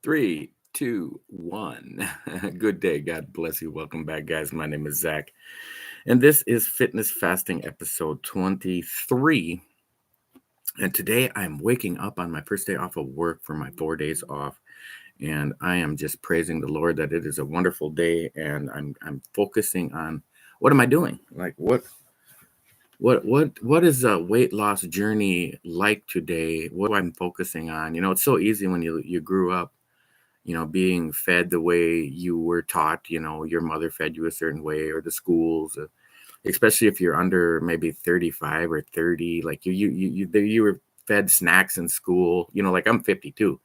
Three, two, one. Good day. God bless you. Welcome back, guys. My name is Zach, and this is Fitness Fasting episode 23. And today I'm waking up on my first day off of work for my 4 days off. And I am just praising the Lord that it is a wonderful day. And I'm focusing on what am I doing? Like what is a weight loss journey like today? What I'm focusing on? It's so easy when you grew up being fed the way you were taught, your mother fed you a certain way or the schools, especially if you're under maybe 35 or 30, like you were fed snacks in school, like I'm 52.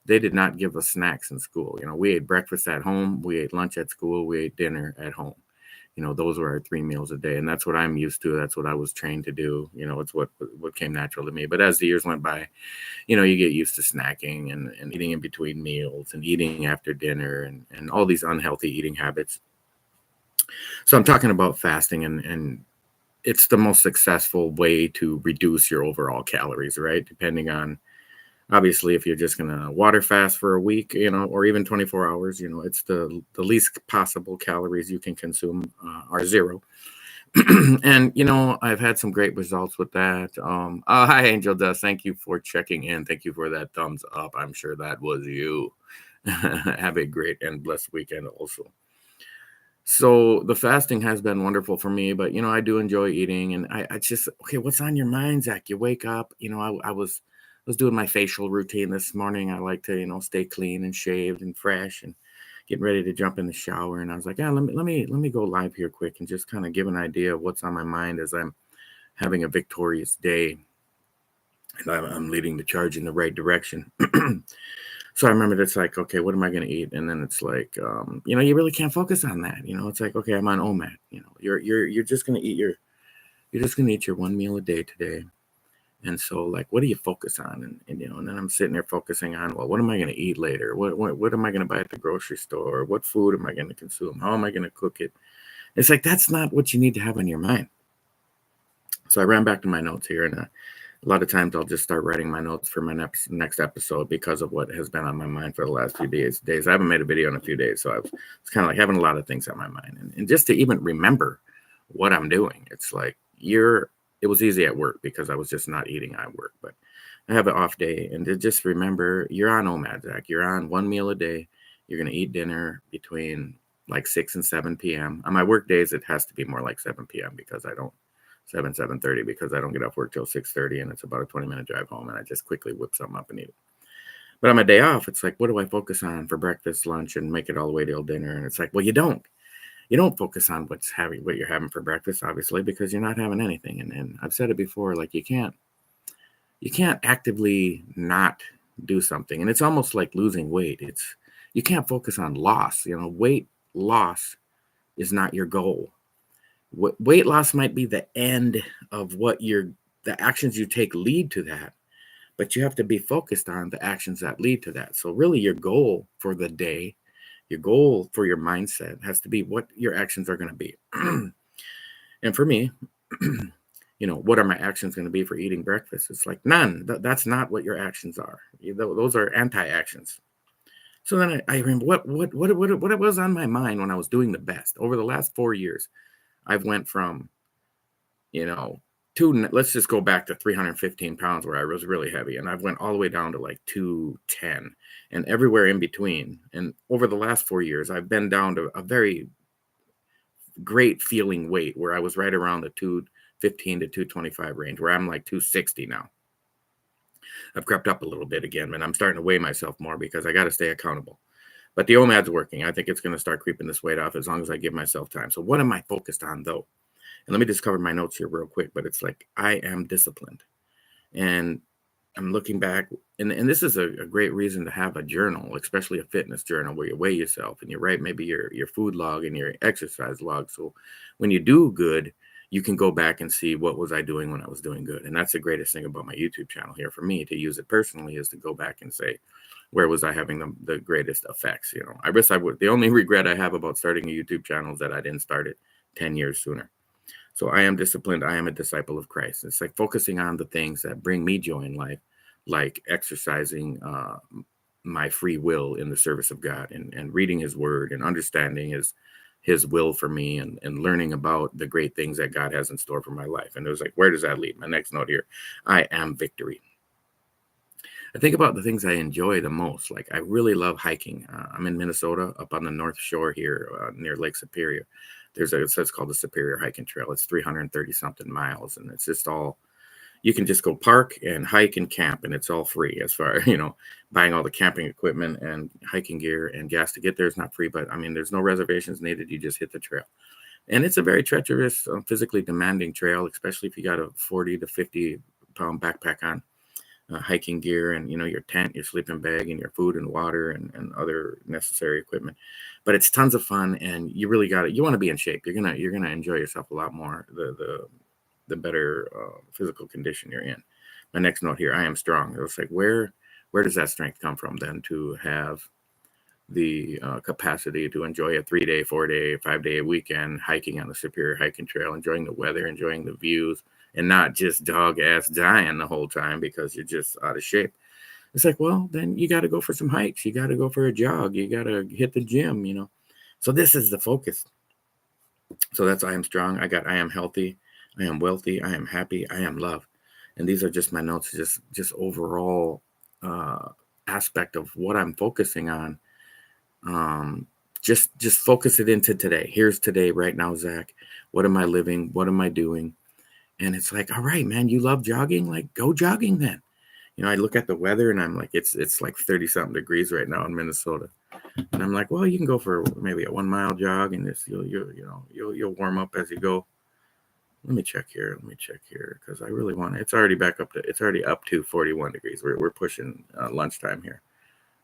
They did not give us snacks in school. We ate breakfast at home, we ate lunch at school, we ate dinner at home. Those were our 3 meals a day. And that's what I'm used to. That's what I was trained to do. It's what came natural to me. But as the years went by, you get used to snacking and eating in between meals and eating after dinner and all these unhealthy eating habits. So I'm talking about fasting and it's the most successful way to reduce your overall calories, right? Depending on obviously if you're just gonna water fast for a week, or even 24 hours, it's the least possible calories you can consume are zero. And I've had some great results with that. Hi, Angel Dust. Thank you for checking in. Thank you for that thumbs up. I'm sure that was you. Have a great and blessed weekend also. So the fasting has been wonderful for me, but I do enjoy eating, and I just okay. What's on your mind, Zach? You wake up. I was doing my facial routine this morning. I like to stay clean and shaved and fresh and getting ready to jump in the shower. And I was like, yeah, let me go live here quick and just kind of give an idea of what's on my mind as I'm having a victorious day and I'm leading the charge in the right direction. So I remember it's like, okay, what am I going to eat? And then it's like, you really can't focus on that. It's like, okay, I'm on Omad. You're just going to eat your one meal a day today. And so, like, what do you focus on? And then I'm sitting there focusing on, well, what am I going to eat later? What am I going to buy at the grocery store? What food am I going to consume? How am I going to cook it? It's like that's not what you need to have on your mind. So I ran back to my notes here, and a lot of times I'll just start writing my notes for my next episode because of what has been on my mind for the last few days. I haven't made a video in a few days, so it's kind of like having a lot of things on my mind, and just to even remember what I'm doing, it's like it was easy at work because I was just not eating at work, but I have an off day, and to just remember you're on Omad, Zach. You're on one meal a day. You're gonna eat dinner between like 6 and 7 p.m. On my work days, it has to be more like 7 p.m. because I don't 7:30 because I don't get off work till 6:30, and it's about a 20-minute drive home, and I just quickly whip something up and eat it. But on my day off, it's like, what do I focus on for breakfast, lunch, and make it all the way till dinner? And it's like, well, you don't focus on what you're having for breakfast, obviously, because you're not having anything. And I've said it before, like you can't actively not do something, and it's almost like losing weight. You can't focus on loss. Weight loss is not your goal. Weight loss might be the end of the actions you take lead to that, but you have to be focused on the actions that lead to that. So really your goal for the day, your goal for your mindset has to be what your actions are going to be. And for me, what are my actions going to be for eating breakfast? It's like none. That's not what your actions are. Those are anti-actions. So then I remember what was on my mind when I was doing the best over the last 4 years. I've went from, you know, let's just go back to 315 pounds where I was really heavy. And I've went all the way down to like 210 and everywhere in between. And over the last 4 years, I've been down to a very great feeling weight where I was right around the 215 to 225 range, where I'm like 260 now. I've crept up a little bit again, and I'm starting to weigh myself more because I got to stay accountable. But the OMAD's working. I think it's going to start creeping this weight off as long as I give myself time. So what am I focused on, though? And let me just cover my notes here real quick, but it's like I am disciplined. And I'm looking back, and this is a great reason to have a journal, especially a fitness journal where you weigh yourself and you write maybe your food log and your exercise log. So when you do good, you can go back and see what was I doing when I was doing good. And that's the greatest thing about my YouTube channel here for me to use it personally is to go back and say, where was I having the greatest effects? I wish I would. The only regret I have about starting a YouTube channel is that I didn't start it 10 years sooner. So I am disciplined. I am a disciple of Christ. It's like focusing on the things that bring me joy in life, like exercising, my free will in the service of God, and reading his word and understanding his will for me, and learning about the great things that God has in store for my life. And it was like, where does that lead? My next note here, I am victory. I think about the things I enjoy the most. Like, I really love hiking. I'm in Minnesota, up on the North Shore here, near Lake Superior. It's called the Superior Hiking Trail. It's 330 something miles, and it's just all, you can just go park and hike and camp, and it's all free. As far buying all the camping equipment and hiking gear and gas to get there is not free, but I mean, there's no reservations needed. You just hit the trail, and it's a very treacherous, physically demanding trail, especially if you got a 40 to 50 pound backpack on, hiking gear, and your tent, your sleeping bag, and your food and water, and other necessary equipment. But it's tons of fun, and you really got it. You want to be in shape. You're gonna enjoy yourself a lot more the better physical condition you're in. My next note here, I am strong. It was like, where does that strength come from then, to have the capacity to enjoy a 3-day, 4-day, 5-day weekend hiking on the Superior Hiking Trail, enjoying the weather, enjoying the views, and not just dog ass dying the whole time because you're just out of shape. It's like, well, then you got to go for some hikes. You got to go for a jog. You got to hit the gym. So this is the focus. So that's, I am strong. I am healthy. I am wealthy. I am happy. I am love. And these are just my notes, just overall aspect of what I'm focusing on. Just focus it into today. Here's today right now, Zach. What am I living? What am I doing? And it's like, all right, man, you love jogging? Like, go jogging then. I look at the weather and I'm like, it's like 30 something degrees right now in Minnesota. And I'm like, well, you can go for maybe a 1 mile jog, and you'll warm up as you go. Let me check here. Because I really want it. It's already up to 41 degrees. We're pushing lunchtime here.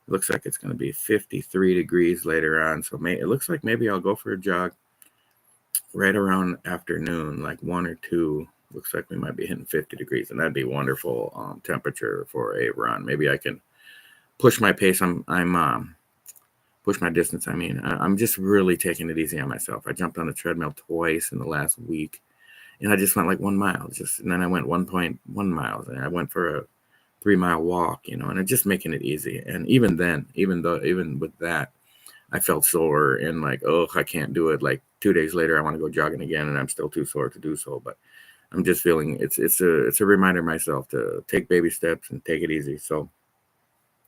It looks like it's going to be 53 degrees later on. So it looks like maybe I'll go for a jog right around afternoon, like 1 or 2. Looks like we might be hitting 50 degrees, and that'd be wonderful temperature for a run. Maybe I can push my pace. Push my distance. I'm just really taking it easy on myself. I jumped on the treadmill twice in the last week, and I just went like 1 mile, and then I went 1.1 miles, and I went for a 3-mile walk, and I'm just making it easy. And even then, even with that, I felt sore and like, oh, I can't do it. Like 2 days later, I want to go jogging again, and I'm still too sore to do so. But I'm just feeling it's a reminder myself to take baby steps and take it easy. So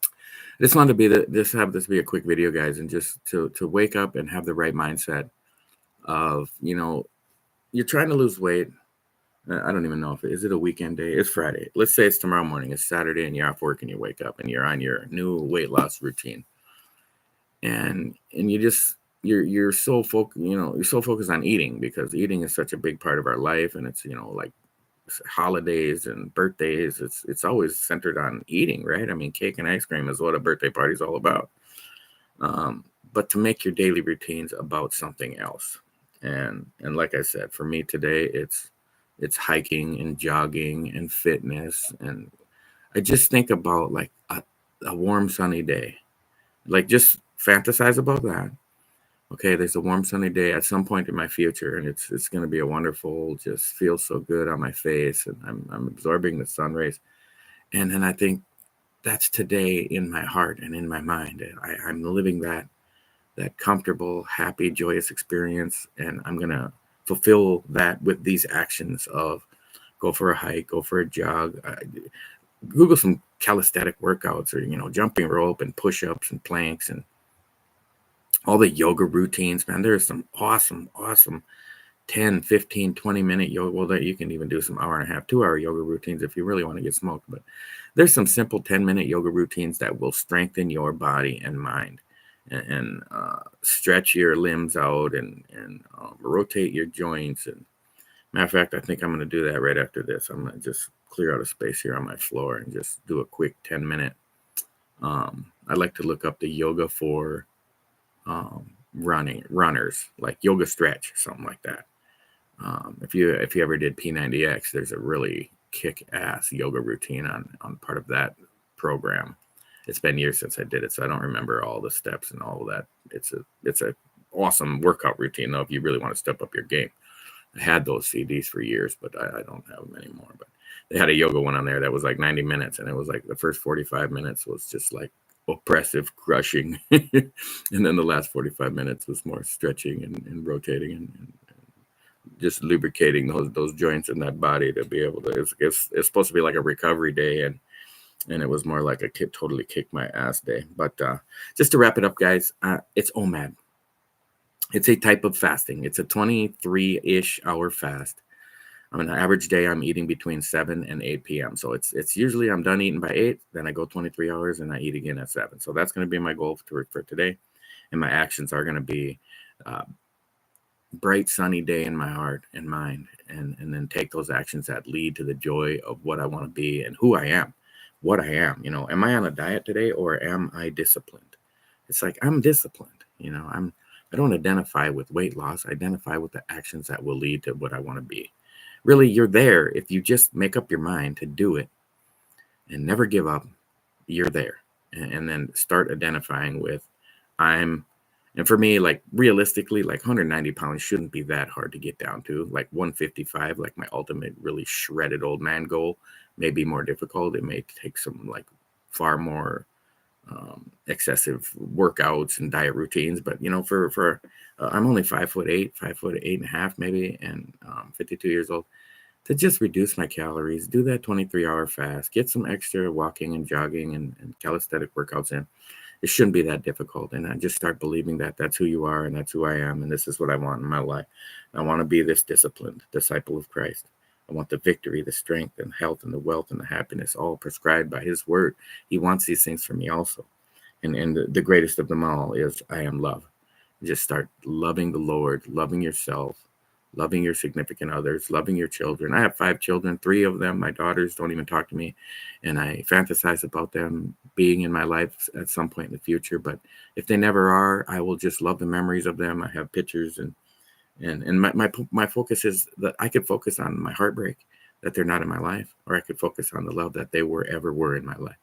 I just wanted to have this be a quick video, guys, and just to wake up and have the right mindset of, you're trying to lose weight. I don't even know if is it a weekend day. It's Friday. Let's say it's tomorrow morning. It's Saturday, and you're off work, and you wake up and you're on your new weight loss routine, and you're so focused on eating, because eating is such a big part of our life, and it's like holidays and birthdays, it's always centered on eating, right? I mean, cake and ice cream is what a birthday party is all about. But to make your daily routines about something else, and like I said, for me today, it's hiking and jogging and fitness, and I just think about like a warm sunny day, like just fantasize about that. Okay, there's a warm sunny day at some point in my future, and it's going to be a wonderful, just feels so good on my face, and I'm absorbing the sun rays. And then I think that's today in my heart and in my mind. I'm living that comfortable, happy, joyous experience, and I'm going to fulfill that with these actions of go for a hike, go for a jog, Google some calisthenic workouts, or jumping rope and push-ups and planks and all the yoga routines, man. There's some awesome 10, 15, 20-minute yoga. Well, that you can even do some hour and a half, 2-hour yoga routines if you really want to get smoked. But there's some simple 10-minute yoga routines that will strengthen your body and mind, and stretch your limbs out, and rotate your joints. And matter of fact, I think I'm going to do that right after this. I'm going to just clear out a space here on my floor and just do a quick 10-minute. I like to look up the yoga for runners, like yoga stretch, something like that. If you ever did P90X, there's a really kick-ass yoga routine on part of that program. It's been years since I did it, so I don't remember all the steps and all of that. It's a awesome workout routine, though, if you really want to step up your game. I had those CDs for years, but I don't have them anymore. But they had a yoga one on there that was like 90 minutes, and it was like the first 45 minutes was just like, oppressive crushing. And then the last 45 minutes was more stretching and rotating and just lubricating those joints in that body to be able to. It's supposed to be like a recovery day, and it was more like a totally kick my ass day. But just to wrap it up, guys, it's OMAD. It's a type of fasting. It's a 23-ish hour fast. On an average day, I'm eating between 7 and 8 p.m. So it's usually I'm done eating by 8, then I go 23 hours and I eat again at 7. So that's going to be my goal for today. And my actions are going to be bright, sunny day in my heart and mind, and then take those actions that lead to the joy of what I want to be and who I am, what I am. Am I on a diet today or am I disciplined? It's like I'm disciplined. I don't identify with weight loss. I identify with the actions that will lead to what I want to be. Really, you're there if you just make up your mind to do it and never give up. You're there, and then start identifying with I'm. And for me, like realistically, like 190 pounds shouldn't be that hard to get down to. Like 155, like my ultimate really shredded old man goal, may be more difficult. It may take some like far more excessive workouts and diet routines. But for I'm only 5'8", 5'8.5" maybe, and 52 years old. To just reduce my calories, do that 23-hour fast, get some extra walking and jogging and calisthenic workouts in. It shouldn't be that difficult. And I just start believing that that's who you are and that's who I am. And this is what I want in my life. I want to be this disciplined disciple of Christ. I want the victory, the strength and health and the wealth and the happiness all prescribed by his word. He wants these things for me also. And the greatest of them all is I am love. Just start loving the Lord, loving yourself, loving your significant others, loving your children. I have 5 children. 3 of them, my daughters, don't even talk to me. And I fantasize about them being in my life at some point in the future. But if they never are, I will just love the memories of them. I have pictures and my focus is that I could focus on my heartbreak that they're not in my life, or I could focus on the love that they ever were in my life.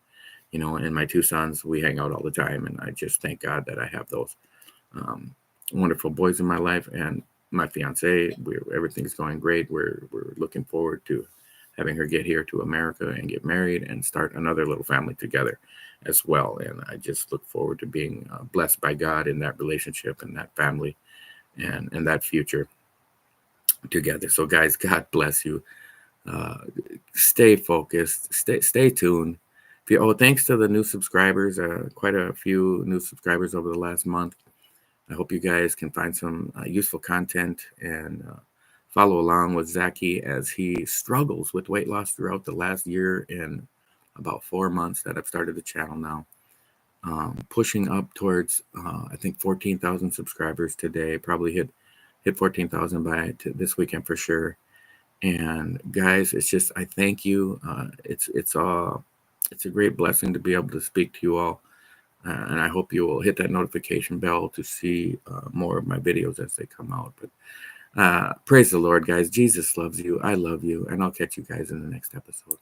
And my 2 sons, we hang out all the time. And I just thank God that I have those wonderful boys in my life. And my fiance, everything's going great. We're looking forward to having her get here to America and get married and start another little family together as well. And I just look forward to being blessed by God in that relationship and that family and that future together. So guys, God bless you. Stay focused. Stay tuned. Thanks to the new subscribers. Quite a few new subscribers over the last month. I hope you guys can find some useful content and follow along with Zaki as he struggles with weight loss throughout the last year and about 4 months that I've started the channel now. Pushing up towards, I think, 14,000 subscribers today. Probably hit 14,000 by this weekend for sure. And guys, it's just, I thank you. It's a great blessing to be able to speak to you all. And I hope you will hit that notification bell to see more of my videos as they come out. But praise the Lord, guys. Jesus loves you. I love you. And I'll catch you guys in the next episode.